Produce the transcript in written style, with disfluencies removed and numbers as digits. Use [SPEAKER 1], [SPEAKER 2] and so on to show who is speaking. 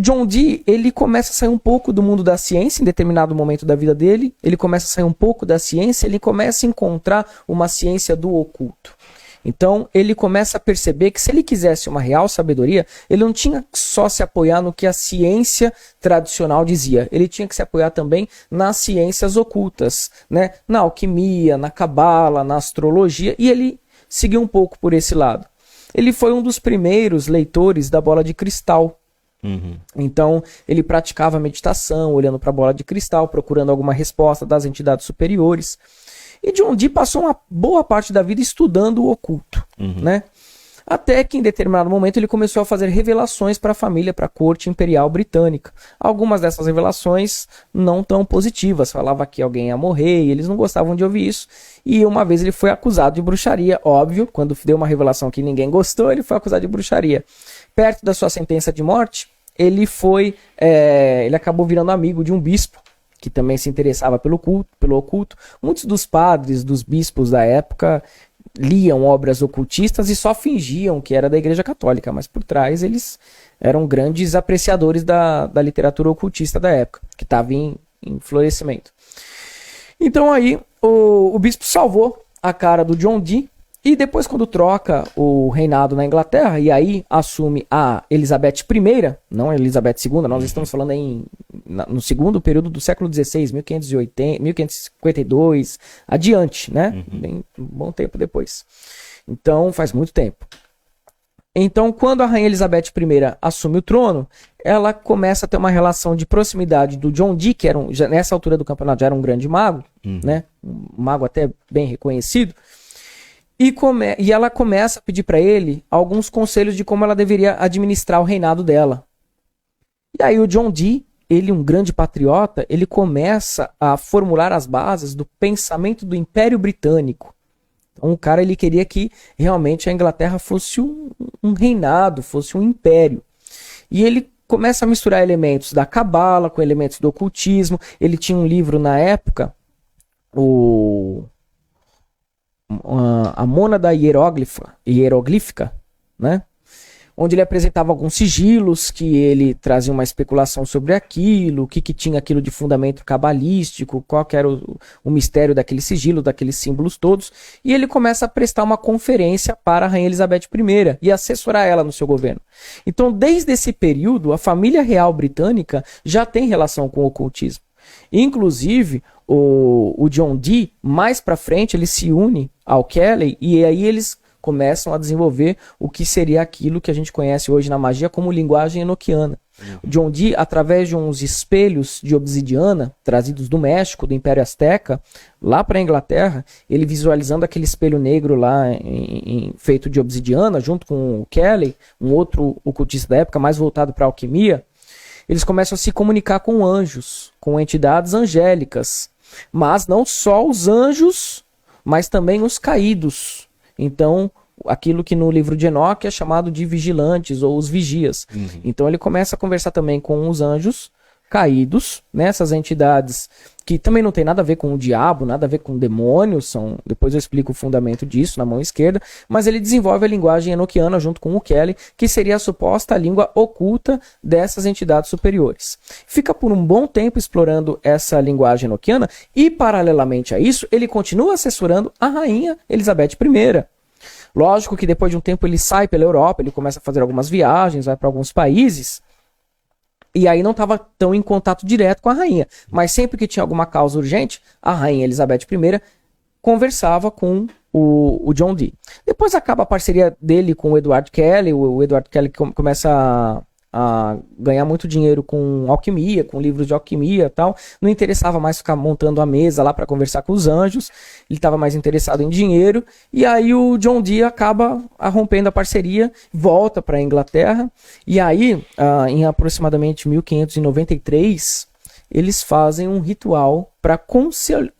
[SPEAKER 1] John Dee, ele começa a sair um pouco do mundo da ciência em determinado momento da vida dele, ele começa a sair um pouco da ciência, ele começa a encontrar uma ciência do oculto. Então, ele começa a perceber que se ele quisesse uma real sabedoria, ele não tinha só se apoiar no que a ciência tradicional dizia, ele tinha que se apoiar também nas ciências ocultas, né? Na alquimia, na cabala, na astrologia, e ele seguiu um pouco por esse lado. Ele foi um dos primeiros leitores da bola de cristal. Então, ele praticava meditação, olhando para a bola de cristal, procurando alguma resposta das entidades superiores. E John Dee passou uma boa parte da vida estudando o oculto, né? Até que em determinado momento ele começou a fazer revelações para a família, para a corte imperial britânica. Algumas dessas revelações não tão positivas, falava que alguém ia morrer e eles não gostavam de ouvir isso. E uma vez ele foi acusado de bruxaria, óbvio, quando deu uma revelação que ninguém gostou, ele foi acusado de bruxaria. Perto da sua sentença de morte, ele acabou virando amigo de um bispo, que também se interessava pelo oculto. Muitos dos padres, dos bispos da época, liam obras ocultistas e só fingiam que era da Igreja Católica, mas por trás eles eram grandes apreciadores da literatura ocultista da época, que estava em florescimento. Então aí o bispo salvou a cara do John Dee, e depois, quando troca o reinado na Inglaterra, e aí assume a Elizabeth I, não a Elizabeth II, nós estamos falando aí no segundo período do século XVI, 1552, adiante, né? Bem, um bom tempo depois. Então, faz muito tempo. Então, quando a Rainha Elizabeth I assume o trono, ela começa a ter uma relação de proximidade do John Dee, que nessa altura do campeonato já era um grande mago, né? Um mago até bem reconhecido. E ela começa a pedir para ele alguns conselhos de como ela deveria administrar o reinado dela. E aí o John Dee, ele um grande patriota, ele começa a formular as bases do pensamento do Império Britânico. Então, o cara ele queria que realmente a Inglaterra fosse um reinado, fosse um império. E ele começa a misturar elementos da cabala com elementos do ocultismo. Ele tinha um livro na época, a Mônada Hieroglífica, né? Onde ele apresentava alguns sigilos, que ele trazia uma especulação sobre aquilo, o que tinha aquilo de fundamento cabalístico, qual que era o mistério daquele sigilo, daqueles símbolos todos, e ele começa a prestar uma conferência para a Rainha Elizabeth I e assessorar ela no seu governo. Então, desde esse período, a família real britânica já tem relação com o ocultismo. Inclusive, o John Dee, mais pra frente, ele se une ao Kelly e aí eles começam a desenvolver o que seria aquilo que a gente conhece hoje na magia como linguagem enoquiana. O John Dee, através de uns espelhos de obsidiana trazidos do México, do Império Azteca, lá para a Inglaterra, ele visualizando aquele espelho negro lá feito de obsidiana, junto com o Kelly, um outro ocultista da época, mais voltado para a alquimia, eles começam a se comunicar com anjos, com entidades angélicas. Mas não só os anjos, mas também os caídos. Então, aquilo que no livro de Enoque é chamado de vigilantes ou os vigias. Então ele começa a conversar também com os anjos caídos, né? Essas entidades que também não tem nada a ver com o diabo, nada a ver com demônios, depois eu explico o fundamento disso na mão esquerda, mas ele desenvolve a linguagem enoquiana junto com o Kelly, que seria a suposta língua oculta dessas entidades superiores. Fica por um bom tempo explorando essa linguagem enoquiana e, paralelamente a isso, ele continua assessorando a Rainha Elizabeth I. Lógico que depois de um tempo ele sai pela Europa, ele começa a fazer algumas viagens, vai para alguns países, e aí não estava tão em contato direto com a rainha. Mas sempre que tinha alguma causa urgente, a Rainha Elizabeth I conversava com o John Dee. Depois acaba a parceria dele com o Edward Kelly. O Edward Kelly começa a ganhar muito dinheiro com alquimia, com livros de alquimia e tal. Não interessava mais ficar montando a mesa lá para conversar com os anjos. Ele estava mais interessado em dinheiro. E aí o John Dee acaba rompendo a parceria, volta para a Inglaterra. E aí, em aproximadamente 1593, eles fazem um ritual para consolidar